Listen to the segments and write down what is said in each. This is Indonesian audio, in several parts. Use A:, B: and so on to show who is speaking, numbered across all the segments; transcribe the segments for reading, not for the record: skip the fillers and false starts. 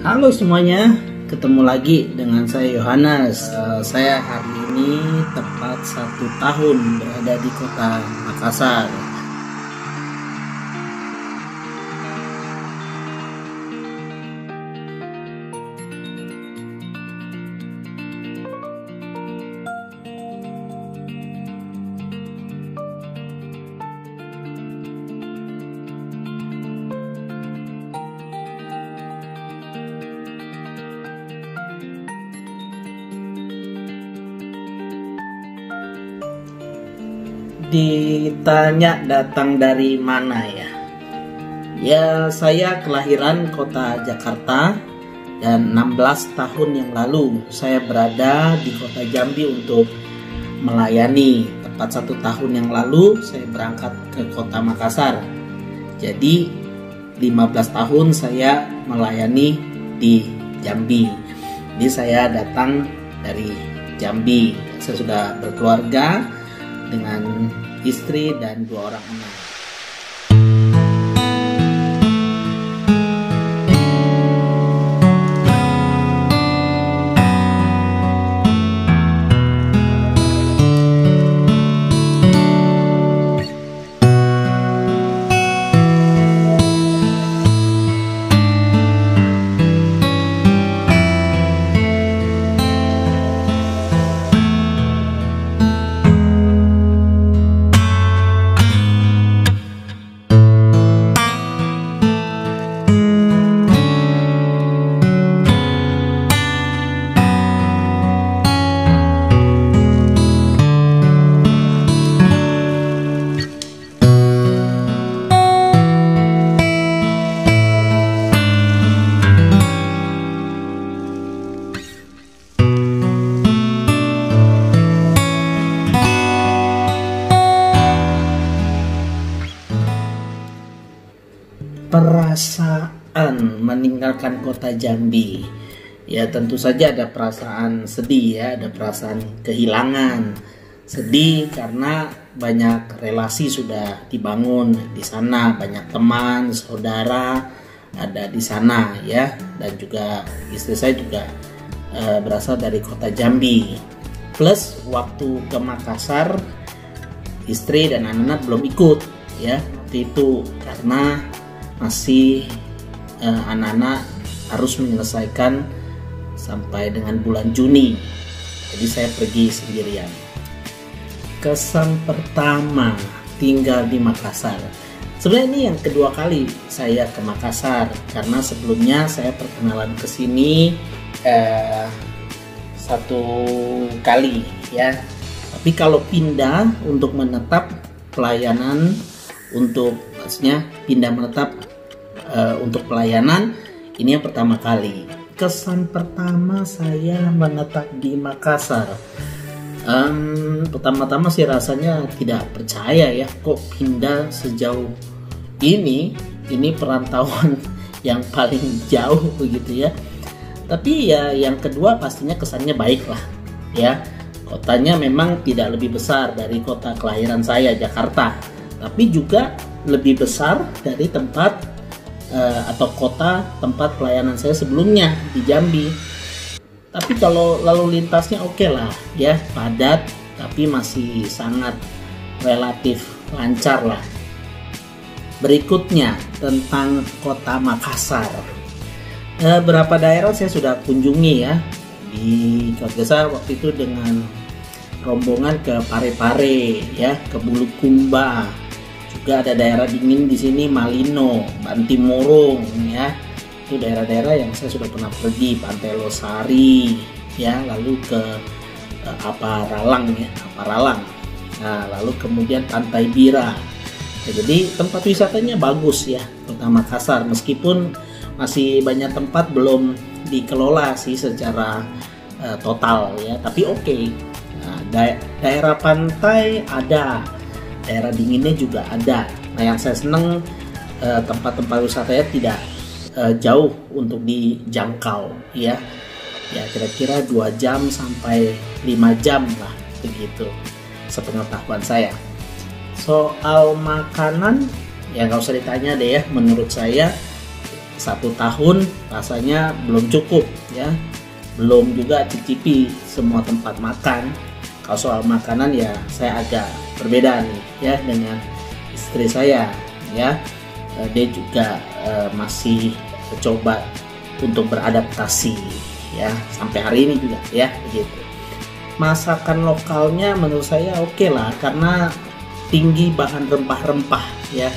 A: Halo semuanya, ketemu lagi dengan saya Yohanes. Saya hari ini tepat 1 tahun berada di kota Makassar. Ditanya datang dari mana ya? Ya, saya kelahiran kota Jakarta dan 16 tahun yang lalu saya berada di kota Jambi untuk melayani. Tepat 1 tahun yang lalu saya berangkat ke kota Makassar. Jadi 15 tahun saya melayani di Jambi. Jadi saya datang dari Jambi. Saya sudah berkeluarga dengan istri dan 2 orang anak. Perasaan meninggalkan kota Jambi, ya tentu saja ada perasaan sedih ya, ada perasaan kehilangan. Sedih karena banyak relasi sudah dibangun di sana, banyak teman, saudara ada di sana ya, dan juga istri saya juga berasal dari kota Jambi. Plus waktu ke Makassar istri dan anak-anak belum ikut ya waktu itu karena masih anak-anak harus menyelesaikan sampai dengan bulan Juni. Jadi saya pergi sendirian. Kesan pertama tinggal di Makassar. Sebenarnya ini yang kedua kali saya ke Makassar karena sebelumnya saya perkenalan ke sini 1 kali ya. Tapi kalau pindah untuk menetap pelayanan untuk maksudnya pindah menetap untuk pelayanan ini yang pertama kali. Kesan pertama saya menetap di Makassar, pertama-tama sih rasanya tidak percaya ya, kok pindah sejauh ini perantauan yang paling jauh begitu ya. Tapi ya yang kedua pastinya kesannya baik lah ya. Kotanya memang tidak lebih besar dari kota kelahiran saya Jakarta, tapi juga lebih besar dari tempat atau kota tempat pelayanan saya sebelumnya di Jambi. Tapi kalau lalu lintasnya oke lah ya, padat tapi masih sangat relatif lancar lah. Berikutnya tentang kota Makassar. Berapa daerah saya sudah kunjungi ya. Di Makassar waktu itu dengan rombongan ke Parepare ya, ke Bulukumba. Juga ada daerah dingin di sini, Malino, Bantimurung ya. Itu daerah-daerah yang saya sudah pernah pergi, Pantai Losari ya, lalu ke Aparalang ya, Aparalang. Nah, lalu kemudian Pantai Bira. Ya, jadi tempat wisatanya bagus ya, kota Makassar, meskipun masih banyak tempat belum dikelola sih secara total ya, tapi oke. Nah, daerah pantai ada, daerah dinginnya juga ada. Nah yang saya seneng tempat-tempat wisatanya tidak jauh untuk dijangkau ya. Ya kira-kira 2 jam sampai 5 jam lah begitu sepengetahuan saya. Soal makanan ya nggak usah ditanya deh ya, menurut saya 1 tahun rasanya belum cukup ya, belum juga cicipi semua tempat makan. Kalau soal makanan ya saya agak berbeda nih ya dengan istri saya ya. Dia juga masih coba untuk beradaptasi ya sampai hari ini juga ya begitu. Masakan lokalnya menurut saya oke lah, karena tinggi bahan rempah-rempah ya.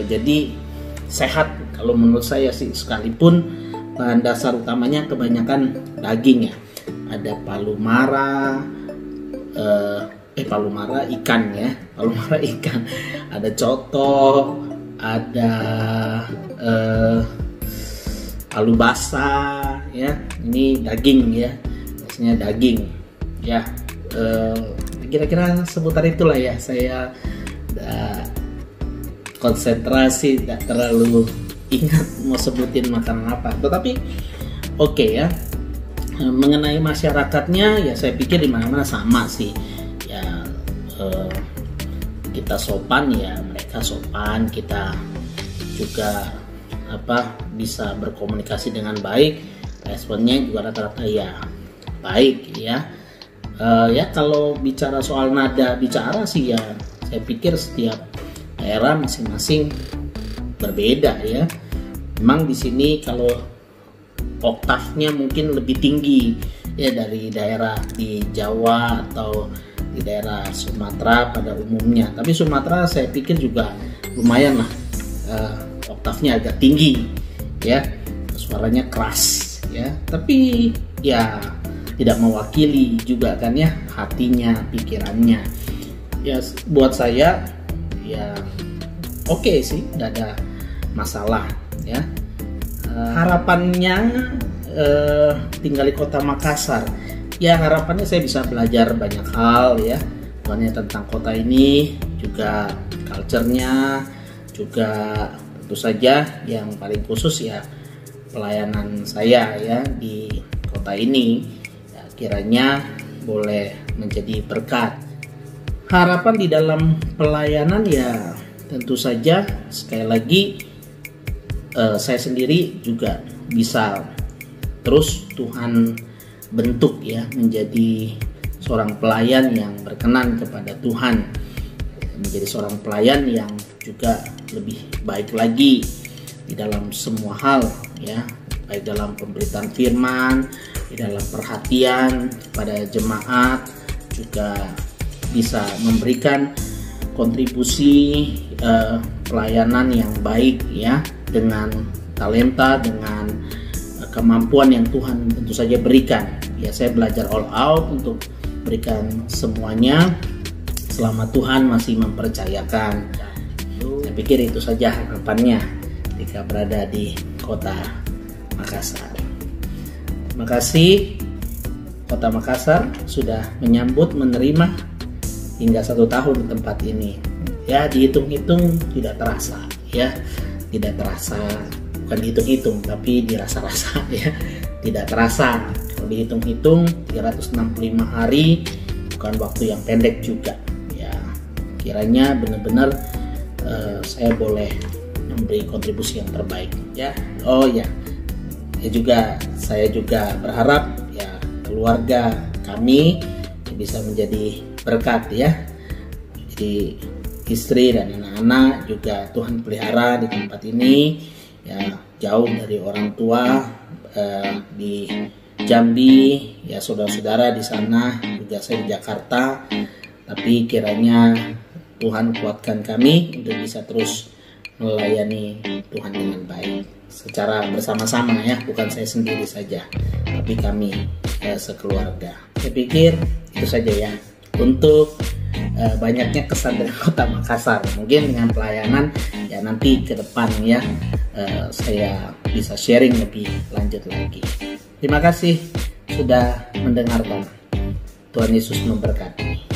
A: Jadi sehat kalau menurut saya sih, sekalipun bahan dasar utamanya kebanyakan daging ya. Ada palu mara ikan ya, palu mara ikan, ada coto, ada palu basah ya, ini daging ya, biasanya daging ya. Kira-kira seputar itulah ya, saya konsentrasi, tidak terlalu ingat mau sebutin makanan apa, tetapi oke ya. Mengenai masyarakatnya ya saya pikir di mana-mana sama sih ya. Kita sopan ya mereka sopan, kita juga bisa berkomunikasi dengan baik, responnya juga rata-rata ya baik ya. Ya kalau bicara soal nada bicara sih ya saya pikir setiap daerah masing-masing berbeda ya. Memang di sini kalau oktavnya mungkin lebih tinggi ya dari daerah di Jawa atau di daerah Sumatera pada umumnya. Tapi Sumatera saya pikir juga lumayan lah, oktavnya agak tinggi ya, suaranya keras ya. Tapi ya tidak mewakili juga kan ya hatinya, pikirannya. Ya buat saya ya oke sih, tidak ada masalah ya. Harapannya tinggal di kota Makassar ya, harapannya saya bisa belajar banyak hal ya, bukan hanya tentang kota ini, juga culture-nya, juga tentu saja yang paling khusus ya pelayanan saya ya di kota ini ya, kiranya boleh menjadi berkat. Harapan di dalam pelayanan ya tentu saja sekali lagi saya sendiri juga bisa terus Tuhan bentuk ya menjadi seorang pelayan yang berkenan kepada Tuhan, menjadi seorang pelayan yang juga lebih baik lagi di dalam semua hal ya, baik dalam pemberitaan firman, di dalam perhatian pada jemaat, juga bisa memberikan kontribusi pelayanan yang baik ya, dengan talenta, dengan kemampuan yang Tuhan tentu saja berikan. Ya saya belajar all out untuk berikan semuanya selama Tuhan masih mempercayakan. Saya pikir itu saja harapannya ketika berada di kota Makassar. Terima kasih kota Makassar sudah menerima hingga 1 tahun di tempat ini. Ya dihitung-hitung tidak terasa ya, tidak terasa, bukan dihitung-hitung tapi dirasa-rasa ya, tidak terasa. Kalau dihitung-hitung 365 hari bukan waktu yang pendek juga ya. Kiranya benar-benar saya boleh memberi kontribusi yang terbaik ya. Oh ya, saya juga berharap ya keluarga kami bisa menjadi berkat ya. Jadi istri dan anak-anak juga Tuhan pelihara di tempat ini ya, jauh dari orang tua di Jambi ya, saudara-saudara di sana, juga saya di Jakarta. Tapi kiranya Tuhan kuatkan kami untuk bisa terus melayani Tuhan dengan baik secara bersama-sama ya, bukan saya sendiri saja tapi kami sekeluarga. Saya pikir itu saja ya untuk banyaknya kesan dari kota Makassar. Mungkin dengan pelayanan ya nanti ke depan ya saya bisa sharing lebih lanjut lagi. Terima kasih sudah mendengarkan. Tuhan Yesus memberkati.